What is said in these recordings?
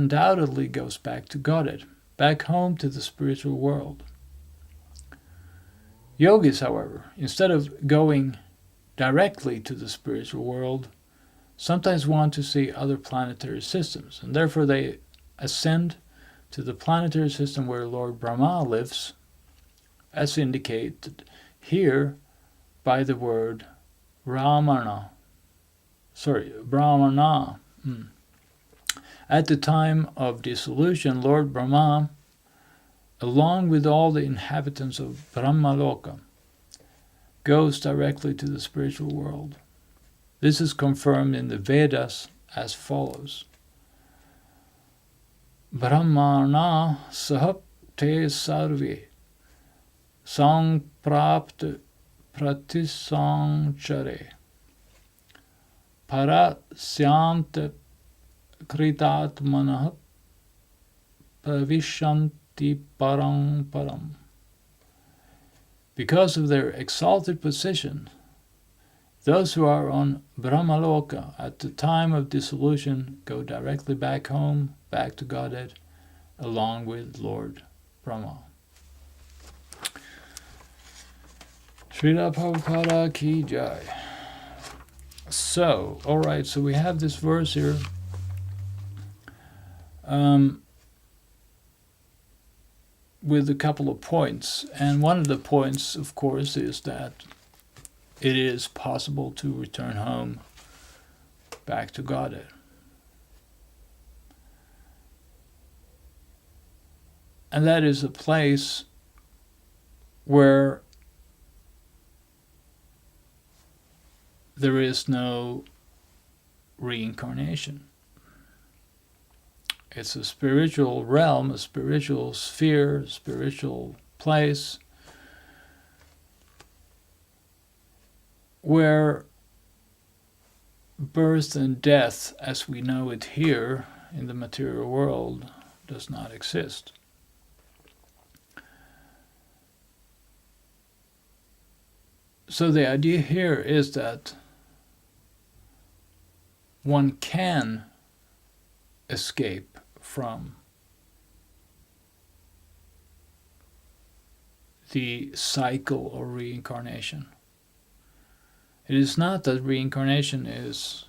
undoubtedly goes back to Godhead, back home to the spiritual world. Yogis, however, instead of going directly to the spiritual world, sometimes want to see other planetary systems, and therefore they ascend to the planetary system where Lord Brahma lives, as indicated here by the word Brahmana. At the time of dissolution, Lord Brahma, along with all the inhabitants of Brahmaloka, goes directly to the spiritual world. This is confirmed in the Vedas as follows. Brahmana sahap te sarve sangprapta pratisanchare parasyanta kritatmanah pravishanti param. Because of their exalted position, those who are on Brahmaloka at the time of dissolution go directly back home, back to Godhead, along with Lord Brahma. Srila Prabhupada Ki Jai. So, alright, so we have this verse here. With a couple of points. And one of the points, of course, is that it is possible to return home back to Godhead. And that is a place where there is no reincarnation. It's a spiritual realm, a spiritual sphere, spiritual place where birth and death, as we know it here in the material world, does not exist. So the idea here is that one can escape from the cycle of reincarnation. It is not that reincarnation is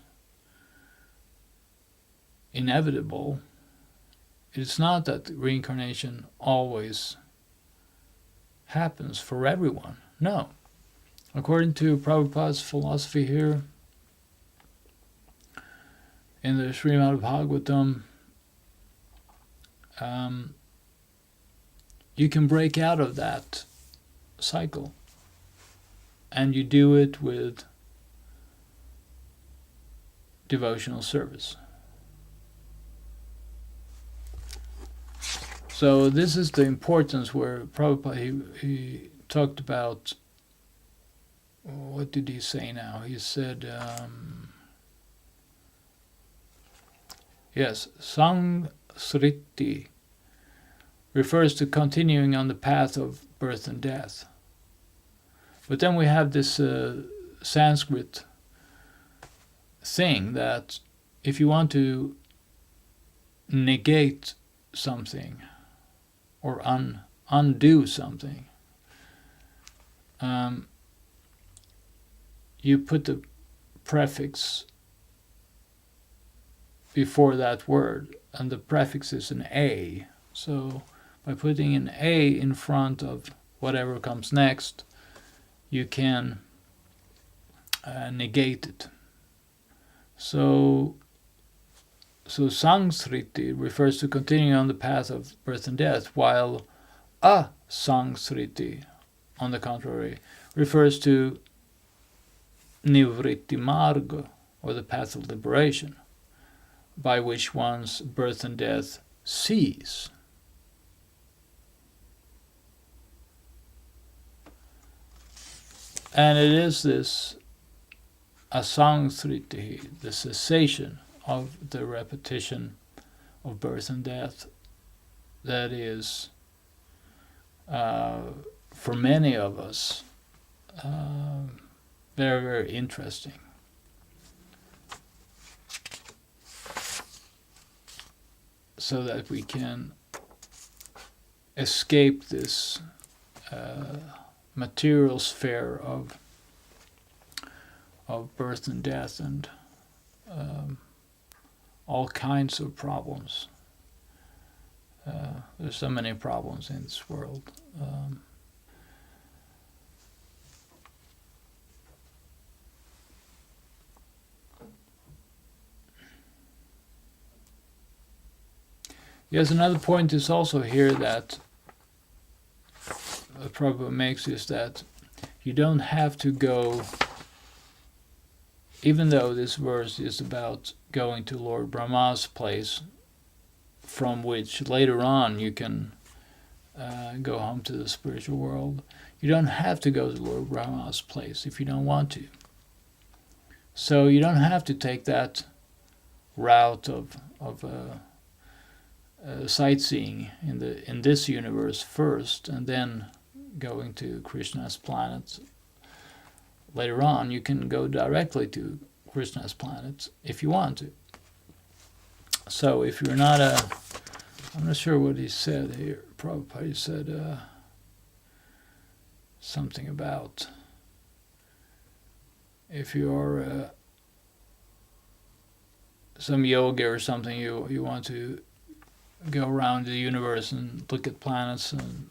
inevitable. It is not that reincarnation always happens for everyone. No. According to Prabhupada's philosophy here, in the Srimad Bhagavatam, you can break out of that cycle, and you do it with devotional service. So this is the importance where Prabhupada, he talked about, what did he say now? He said, yes, Sangsriti refers to continuing on the path of birth and death. But then we have this Sanskrit thing that if you want to negate something or undo something, you put the prefix before that word, and the prefix is an A. So by putting an A in front of whatever comes next, you can negate it. So Sangsriti refers to continuing on the path of birth and death, while Asangsriti, on the contrary, refers to nivritti marga, or the path of liberation, by which one's birth and death cease. And it is this asangsriti, the cessation of the repetition of birth and death, that is, for many of us, very, very interesting. so that we can escape this material sphere of birth and death and all kinds of problems. There's so many problems in this world. Yes, another point is also here that the Prabhupada makes is that you don't have to go, even though this verse is about going to Lord Brahma's place, from which later on you can go home to the spiritual world. You don't have to go to Lord Brahma's place if you don't want to. So you don't have to take that route of sightseeing in this universe first, and then going to Krishna's planet later on. You can go directly to Krishna's planet if you want to. So if you're not I'm not sure what he said here. Prabhupada said something about if you're some yogi or something, you want to go around the universe and look at planets and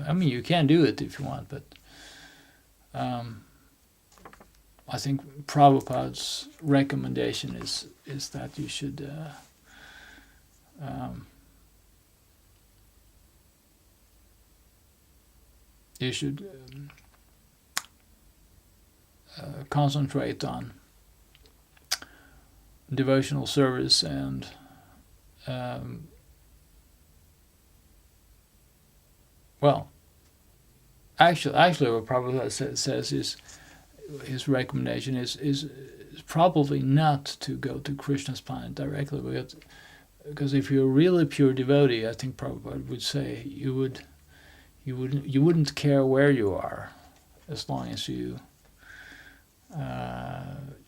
I mean, you can do it if you want, but I think Prabhupada's recommendation is that you should concentrate on devotional service and well, actually, what Prabhupada says is his recommendation is probably not to go to Krishna's planet directly, because if you're a really pure devotee, I think Prabhupada would say you wouldn't care where you are, as long as you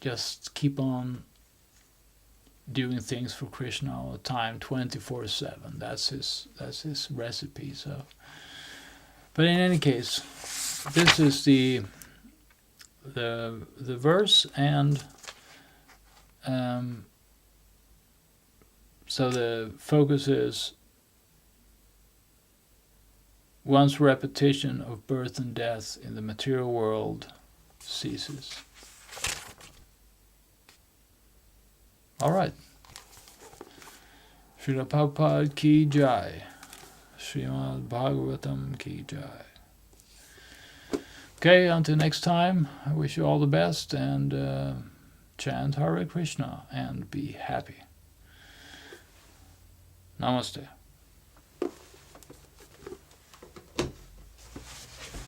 just keep on doing things for Krishna all the time, 24/7. That's his recipe. So. But in any case, this is the verse, and so the focus is once repetition of birth and death in the material world ceases. All right. Srila Prabhupada ki jai. Srimad Bhagavatam ki jai. Okay, until next time, I wish you all the best, and chant Hare Krishna and be happy. Namaste.